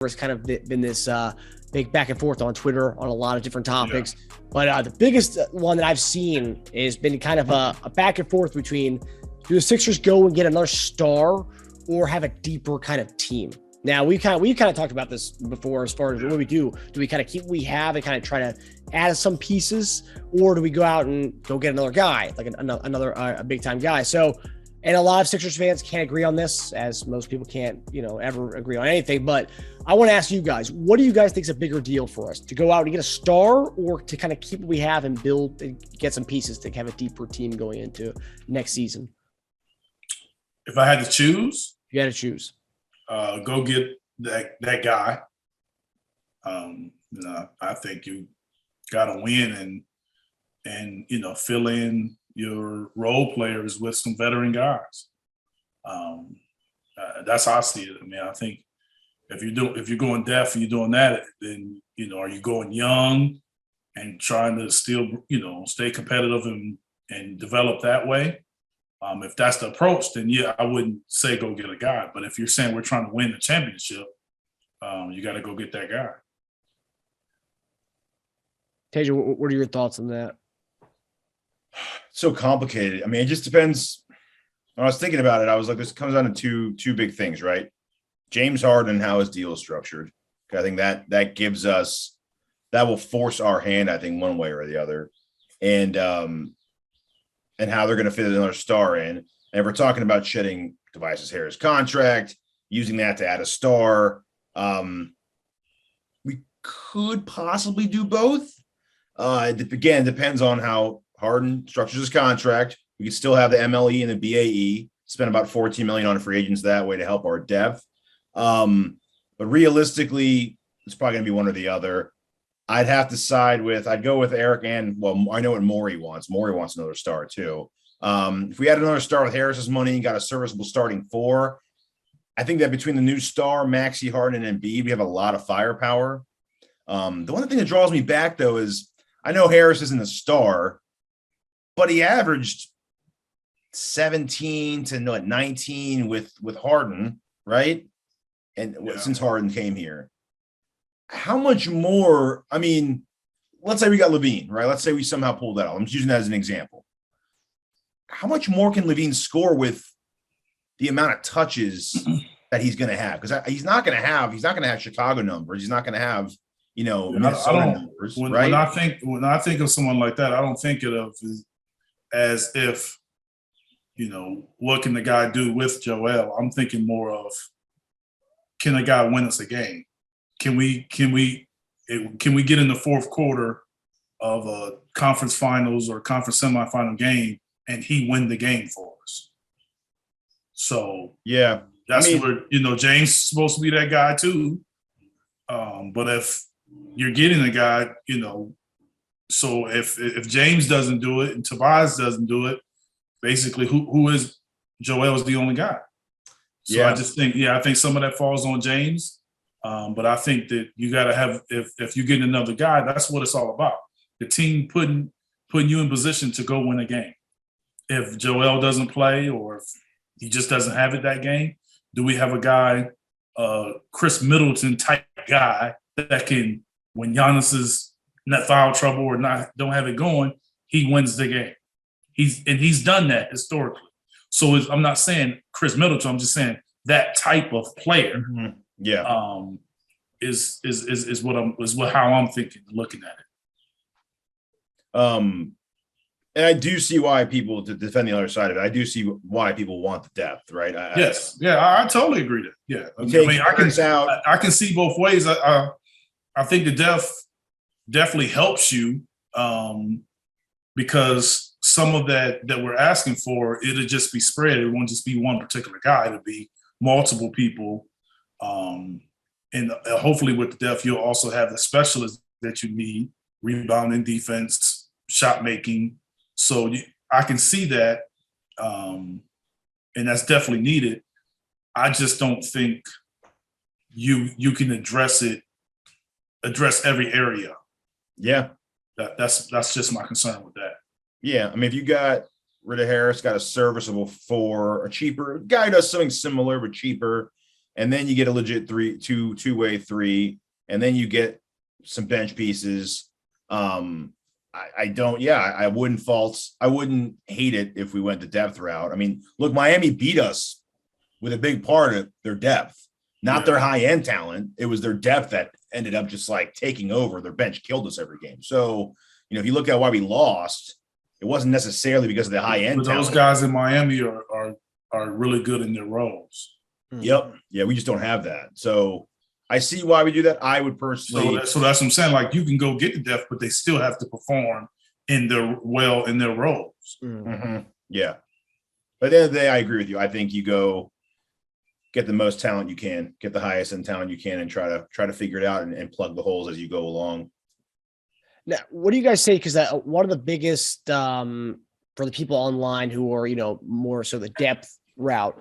there's kind of been this big back and forth on Twitter on a lot of different topics. Yeah. But the biggest one that I've seen has been kind of a back and forth between, do the Sixers go and get another star or have a deeper kind of team? Now we've kind of talked about this before as far as what we do. Do we kind of keep what we have and kind of try to add some pieces, or do we go out and go get another guy, like another a big time guy? So, and a lot of Sixers fans can't agree on this, as most people can't, ever agree on anything. But I want to ask you guys, what do you guys think is a bigger deal for us, to go out and get a star, or to kind of keep what we have and build and get some pieces to have a deeper team going into next season? If I had to choose, you had to choose. Go get that guy. I think you got to win and fill in your role players with some veteran guys. That's how I see it. I mean, I think if you're going depth and you're doing that, then are you going young and trying to still stay competitive and develop that way? If that's the approach, then yeah, I wouldn't say go get a guy. But if you're saying we're trying to win the championship, you got to go get that guy. Tasia, what are your thoughts on that? So complicated. I mean, it just depends. When I was thinking about it, I was like, this comes down to two big things, right? James Harden and how his deal is structured. I think that gives us, that will force our hand, I think, one way or the other. And how they're going to fit another star in. And if we're talking about shedding Tobias Harris' contract, using that to add a star, we could possibly do both. Again, depends on how Harden structures his contract. We could still have the MLE and the BAE, spend about $14 million on free agents that way to help our depth. But realistically, it's probably going to be one or the other. I'd go with Eric I know what Morey wants. Morey wants another star too. If we had another star with Harris's money and got a serviceable starting four, I think that between the new star, Maxey, Harden, and Embiid, we have a lot of firepower. The one thing that draws me back, though, is I know Harris isn't a star, but he averaged 17 to 19 with Harden, right? And since Harden came here. How much more? I mean, let's say we got LaVine, right? Let's say we somehow pulled that out. I'm just using that as an example. How much more can LaVine score with the amount of touches that he's going to have? Because he's not going to have Chicago numbers. He's not going to have, Minnesota numbers. Right? When I think of someone like that, I don't think of as if, what can the guy do with Joel? I'm thinking more of, can a guy win us a game? Can we get in the fourth quarter of a conference finals or conference semifinal game and he win the game for us? So yeah, that's where James is supposed to be that guy too. But if you're getting a guy, so if James doesn't do it and Tobias doesn't do it, basically who is Joel is the only guy. So I just think I think some of that falls on James. But I think that you got to have, if you get another guy, that's what it's all about. The team putting you in position to go win a game. If Joel doesn't play or if he just doesn't have it that game, do we have a guy, Chris Middleton type guy that can, when Giannis is in that foul trouble or don't have it going, he wins the game. He's done that historically. So I'm not saying Chris Middleton. I'm just saying that type of player. Mm-hmm. Is how I'm thinking, looking at it. And I do see why people, to defend the other side of it, I do see why people want the depth, right? I totally agree to. Yeah, I can see both ways. I think the depth definitely helps you because some of that we're asking for, it'll just be spread. It won't just be one particular guy. It'll be multiple people. And hopefully with the depth, you'll also have the specialists that you need, rebounding, defense, shot making. So I can see that, and that's definitely needed. I just don't think you can address every area. Yeah. That's just my concern with that. Yeah. I mean, if you got rid of Harris, got a serviceable four, a cheaper guy does something similar but cheaper. and then you get a legit two-way three, and then you get some bench pieces. I wouldn't hate it if we went the depth route. I mean, look, Miami beat us with a big part of their depth, not their high end talent. It was their depth that ended up just like taking over. Their bench killed us every game. So, if you look at why we lost, it wasn't necessarily because of the high end. But those guys in Miami are really good in their roles. Yep. Yeah, we just don't have that. So I see why we do that. I would personally. So that's what I'm saying. Like, you can go get the depth, but they still have to perform in their roles. Mm-hmm. Yeah. But at the end of the day, I agree with you. I think you go get the most talent you can, get the highest end talent you can, and try to figure it out and plug the holes as you go along. Now, what do you guys say? Because one of the biggest for the people online who are, more so the depth route,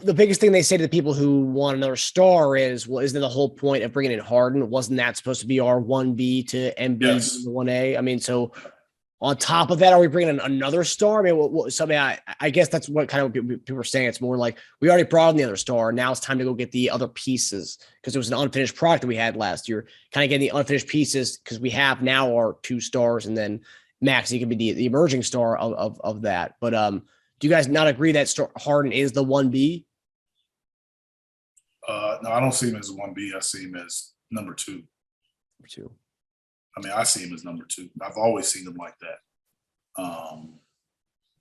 the biggest thing they say to the people who want another star is, well, isn't the whole point of bringing in Harden? Wasn't that supposed to be our 1B to MB 1A? I mean, so on top of that, are we bringing in another star? I mean, something I guess that's what kind of people are saying. It's more like we already brought in the other star. Now it's time to go get the other pieces because it was an unfinished product that we had last year. Kind of getting the unfinished pieces because we have now our 2 stars, and then Maxey can be the emerging star of that. But do you guys not agree that Harden is the 1B? No, I don't see him as a 1B. I see him as number 2. Number 2. I mean, I see him as number 2. I've always seen him like that.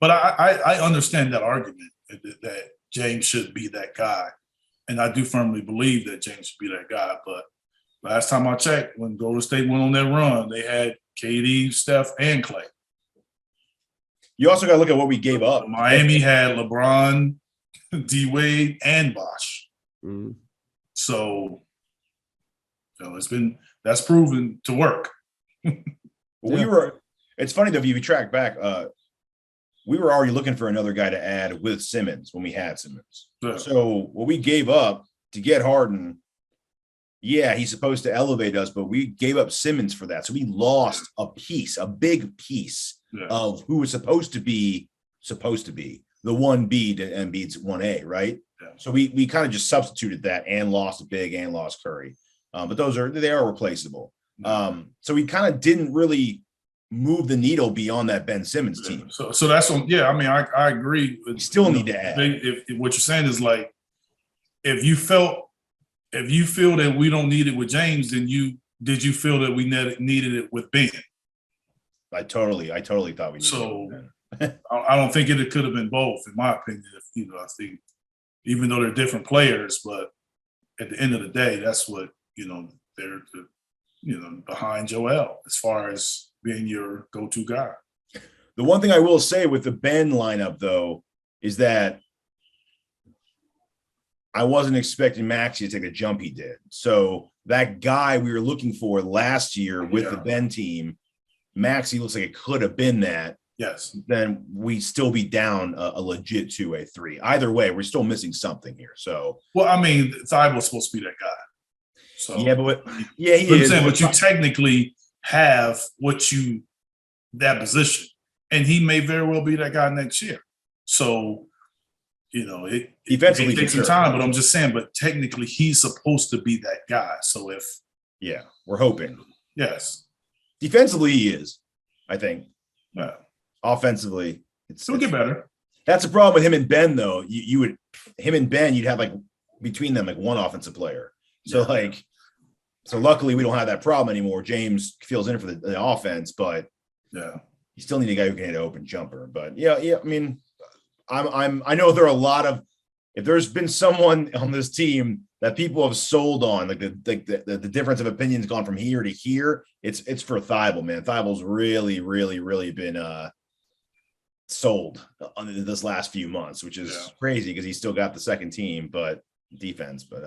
But I understand that argument that James should be that guy. And I do firmly believe that James should be that guy. But last time I checked, when Golden State went on their run, they had KD, Steph, and Clay. You also got to look at what we gave up. Miami had LeBron, D-Wade, and Bosh. Mm-hmm. So, that's proven to work. It's funny though, if you track back, we were already looking for another guy to add with Simmons when we had Simmons. Yeah. So what we gave up to get Harden, yeah, he's supposed to elevate us, but we gave up Simmons for that. So we lost a big piece of who was supposed to be the 1B to Embiid's 1A, right? Yeah. So we kind of just substituted that and lost a big and lost Curry. But they are replaceable. So we kind of didn't really move the needle beyond that Ben Simmons team. So that's I mean, I agree. We still need to add. If what you're saying is like, if you feel that we don't need it with James, then did you feel that we needed it with Ben? I totally thought we needed so it. I don't think it could have been both, in my opinion. I think even though they're different players, but at the end of the day, that's what they're behind Joel as far as being your go-to guy. The one thing I will say with the Ben lineup, though, is that I wasn't expecting Maxey to take the jump he did. So that guy we were looking for last year with the Ben team, Maxey looks like it could have been that. Yes. Then we'd still be down a legit 2A 3. Either way, we're still missing something here. So, well, I mean, Thybulle's supposed to be that guy. So he is. But you technically have that position, and he may very well be that guy next year. So, it takes some time. But I'm just saying. But technically, he's supposed to be that guy. So we're hoping. Yes. Defensively, he is. I think. Yeah. Offensively, it'll get better. That's the problem with him and Ben, though. You'd have like between them like one offensive player. So so luckily we don't have that problem anymore. James fills in for the offense, but you still need a guy who can hit an open jumper. But I mean, I know there are a lot of, if there's been someone on this team that people have sold on, like the difference of opinions gone from here to here, it's for Thybulle, man. Thybulle's really, really, really been sold on this last few months, which is crazy because he's still got the second team, but defense, but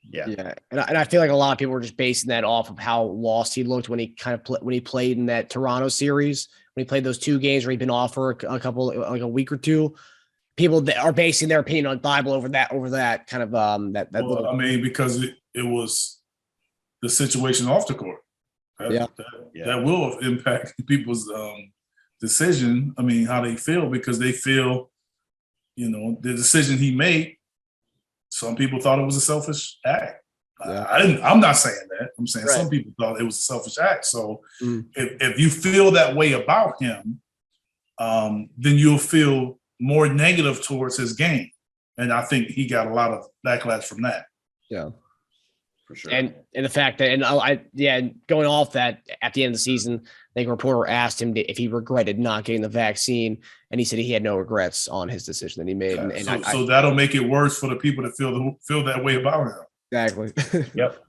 yeah. And I feel like a lot of people were just basing that off of how lost he looked when he when he played in that Toronto series, when he played those 2 games where he'd been off for a week or 2. People that are basing their opinion on Thybulle over that kind of I mean, because it was the situation off the court. That will impact people's decision. I mean, how they feel, because they feel, the decision he made Some people thought it was a selfish act. Yeah. I'm not saying that. I'm saying Right. some people thought it was a selfish act. So if you feel that way about him, then you'll feel more negative towards his game. And I think he got a lot of backlash from that. Yeah. For sure. And the fact that, and going off that, at the end of the season, I think a reporter asked him if he regretted not getting the vaccine, and he said he had no regrets on his decision that he made. So that'll make it worse for the people that feel that way about him. Exactly. Yep.